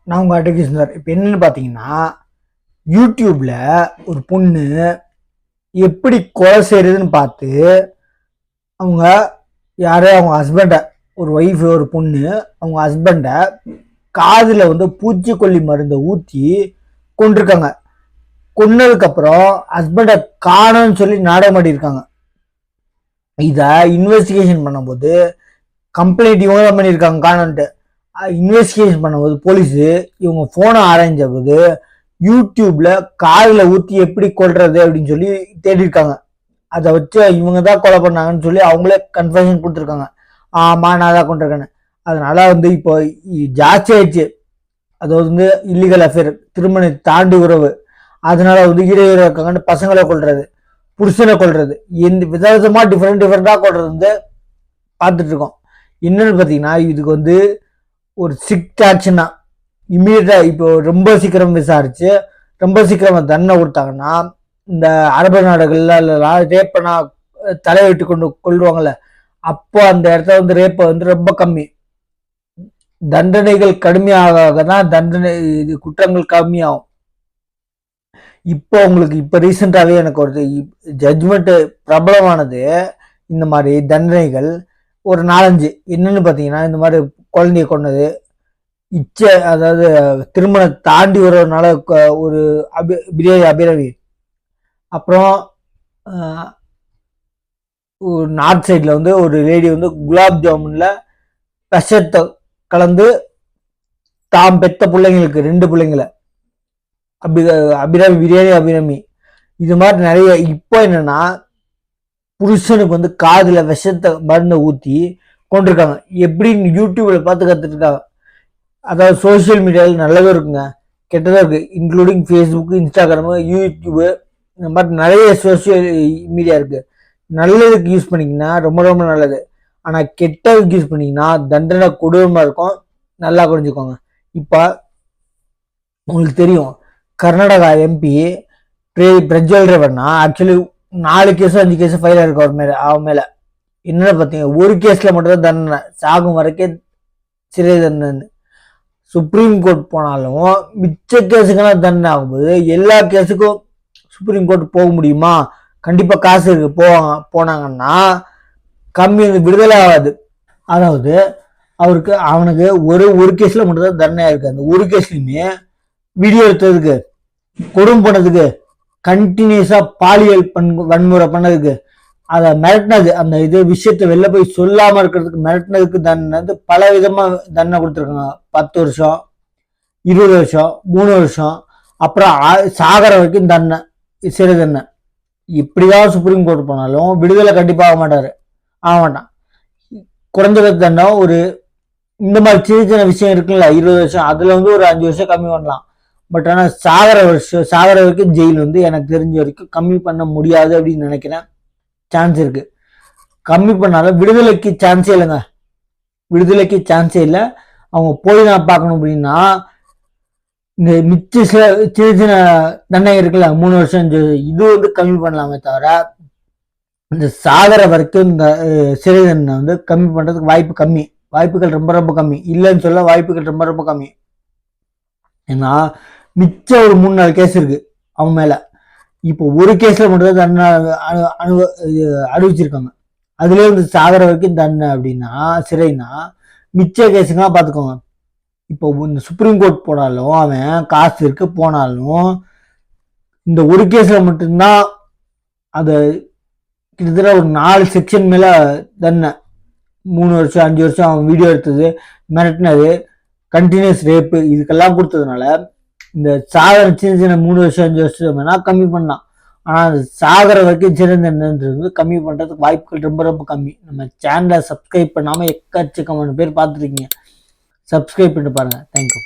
நான் உங்கள் advocate sir. இப்போ என்னென்னு பார்த்தீங்கன்னா, யூடியூப்பில் ஒரு பொண்ணு எப்படி கொலை செய்கிறதுன்னு பார்த்து அவங்க அவங்க ஹஸ்பண்டை, ஒரு ஒய்ஃபு, ஒரு பொண்ணு அவங்க ஹஸ்பண்டை காதில் பூச்சிக்கொல்லி மருந்தை ஊற்றி கொண்டிருக்காங்க. கொன்னதுக்கப்புறம் ஹஸ்பண்டை காணோன்னு சொல்லி நாடகம் ஆடியிருக்காங்க. இதை இன்வெஸ்டிகேஷன் பண்ணும்போது கம்ப்ளைண்ட் இவங்க தான் பண்ணியிருக்காங்க காணோன்ட்டு. இன்வெஸ்டிகேஷன் பண்ணும்போது போலீஸு இவங்க ஃபோனை ஆராய்ஞ்ச போது யூடியூப்ல காதில் ஊற்றி எப்படி கொள்றது அப்படின்னு சொல்லி தேடிருக்காங்க. அதை வச்சு இவங்க தான் கொலை பண்ணாங்கன்னு சொல்லி அவங்களே கன்ஃபர்மேஷன் கொடுத்துருக்காங்க. ஆமாம், நான் தான் கொண்டிருக்கேன்னு. அதனால இப்போ ஜாஸ்தி ஆயிடுச்சு. அதாவது இல்லீகல் அஃபேர், திருமணம் தாண்டி உறவு. அதனால ஈரோ இருக்காங்கன்னு பசங்களை கொள்றது, புருஷனை கொள்றது, எந்த விதவிதமா டிஃப்ரெண்டா கொள்றது பார்த்துட்டு இருக்கோம். என்னன்னு பார்த்தீங்கன்னா, இதுக்கு ஒரு ஸ்ட்ரிக்ட் ஆக்ஷனா இம்மீடியட்டா இப்போ ரொம்ப சீக்கிரம் விசாரிச்சு ரொம்ப சீக்கிரம் தண்டனை கொடுத்தாங்கன்னா, இந்த அரபு நாடுகள்ல ரேப் பண்ணா தலைவிட்டு கொள்வாங்கல்ல, அப்போ அந்த இடத்துல ரேப்பை ரொம்ப கம்மி, தண்டனைகள் கடுமையாக தான் குற்றங்கள் கம்மியாகும். இப்போ உங்களுக்கு இப்போ ரீசெண்டாகவே எனக்கு ஒரு ஜட்ஜ்மெண்ட் பிரபலமானது. இந்த மாதிரி தண்டனைகள் ஒரு 4-5 என்னன்னு பார்த்தீங்கன்னா, இந்த மாதிரி குழந்தைய கொண்டது, அதாவது திருமணம் தாண்டி வரதுனால ஒரு பிரியாணி அபிரவி, அப்புறம் நார்த் சைடில் ஒரு லேடி குலாப் ஜாமுன்ல விஷத்தை கலந்து தாம் பெத்த பிள்ளைங்களுக்கு 2 பிள்ளைங்களை அபிராமி, பிரியாணி அபிராமி, இது மாதிரி நிறைய. இப்போ என்னன்னா, புருஷனுக்கு காதுல விஷத்தை மருந்தை ஊற்றி கொண்டிருக்காங்க. எப்படின்னு யூடியூப்ல பார்த்து கத்துட்டு இருக்காங்க. அதாவது சோசியல் மீடியாவில் நல்லதும் இருக்குங்க, கெட்டதும் இருக்கு. இன்க்ளூடிங் ஃபேஸ்புக்கு, இன்ஸ்டாகிராமு, யூடியூபு, இந்த மாதிரி நிறைய சோசியல் மீடியா இருக்கு. நல்லதுக்கு யூஸ் பண்ணிங்கன்னா ரொம்ப ரொம்ப நல்லது. ஆனால் கெட்டதுக்கு யூஸ் பண்ணிங்கன்னா தண்டனை கொடூரமாக இருக்கும். நல்லா புரிஞ்சுக்கோங்க. இப்போ உங்களுக்கு தெரியும், கர்நாடகா எம்பி பிரஜ்வல் ரேவண்ணா ஆக்சுவலி 4 கேஸோ 5 கேஸோ ஃபைல் இருக்கு அவன் மேலே. என்னன்னு பார்த்தீங்க, ஒரு கேஸில் மட்டும்தான் தண்டனை, சாகும் வரைக்கும் சிறை தண்டனை. சுப்ரீம் கோர்ட் போனாலும் மிச்ச கேஸுக்கெல்லாம் தண்டனை ஆகும்போது எல்லா கேஸுக்கும் சுப்ரீம் கோர்ட் போக முடியுமா? கண்டிப்பாக காசு இருக்கு, போனாங்கன்னா கம்மி விடுதலை ஆகாது. அதாவது அவனுக்கு ஒரு கேஸில் மட்டும்தான் தண்டனை இருக்கு. அந்த ஒரு கேஸ்லையுமே வீடியோ எடுத்ததுக்கு, கொடும் பண்ணதுக்கு, கண்டினியூஸா பாலியல் வன்முறை பண்ணதுக்கு, அதை மிரட்டினது, அந்த விஷயத்தை வெளில போய் சொல்லாம இருக்கிறதுக்கு மிரட்டினதுக்கு தண்டனை பல விதமா தண்டனை கொடுத்துருக்காங்க. 10 வருஷம், 20 வருஷம், 3 வருஷம், அப்புறம் சாகர வரைக்கும் தண்டனை, சிறை தண்டனை. இப்படிதான் சுப்ரீம் கோர்ட் போனாலும் விடுதலை கண்டிப்பா ஆக மாட்டான். குறைஞ்சபட்ச தண்டனை ஒரு இந்த மாதிரி சின்ன சின்ன விஷயம் இருக்குல்ல, 20 வருஷம், அதுல ஒரு 5 வருஷம் கம்மி பண்ணலாம். பட் ஆனால் சாகர வரைக்கும் ஜெயில் எனக்கு தெரிஞ்ச வரைக்கும் கம்மி பண்ண முடியாது அப்படின்னு நினைக்கிறேன். சான்ஸ் இருக்கு. கம்மி பண்ணாலும் விடுதலைக்கு சான்ஸே இல்லைங்க, விடுதலைக்கு சான்ஸே இல்லை. அவங்க போய் நான் பார்க்கணும் அப்படின்னா இந்த மிச்ச சின்ன சின்ன தண்டனை இருக்குல்ல, 3 வருஷம், இது கம்மி பண்ணலாமே தவிர இந்த சாகர வரைக்கும் இந்த சிறை தண்டனை கம்மி பண்றதுக்கு வாய்ப்புகள் ரொம்ப ரொம்ப கம்மி. இல்லைன்னு சொல்ல, வாய்ப்புகள் ரொம்ப ரொம்ப கம்மி. ஏன்னா மிச்சம் ஒரு 3-4 கேஸ் இருக்கு அவன் மேல. இப்போ ஒரு கேஸ்ல மட்டும் தண்டனை அறிவிச்சிருக்காங்க. அதுல சாகர வரைக்கும் தண்டனை அப்படின்னா சிறைனா, மிச்ச கேஸுங்கெல்லாம் பார்த்துக்கோங்க. இப்போ இந்த சுப்ரீம் கோர்ட் போனாலும் அவன் காசு இருக்கு போனாலும் இந்த ஒரு கேஸ்ல மட்டும்தான் அது கிட்டத்தட்ட ஒரு 4 செக்ஷன் மேல தண்டனை. 3 வருஷம், 5 வருஷம், அவன் வீடியோ எடுத்தது, மிரட்டினது, கண்டினியூஸ் ரேப்பு, இதுக்கெல்லாம் கொடுத்ததுனால இந்த சாகர சின்ன சின்ன 3 வருஷம் 5 வருஷம் வேணா கம்மி பண்ணலாம். ஆனால் அந்த சாகர வரைக்கும் சிறந்தது கம்மி பண்ணுறதுக்கு வாய்ப்புகள் ரொம்ப ரொம்ப கம்மி. நம்ம சேனலை சப்ஸ்கிரைப் பண்ணாமல் எக்கச்சக்கமான பேர் பார்த்துருக்கீங்க. சப்ஸ்கிரைப் பண்ணிட்டு பாருங்கள். தேங்க்யூ.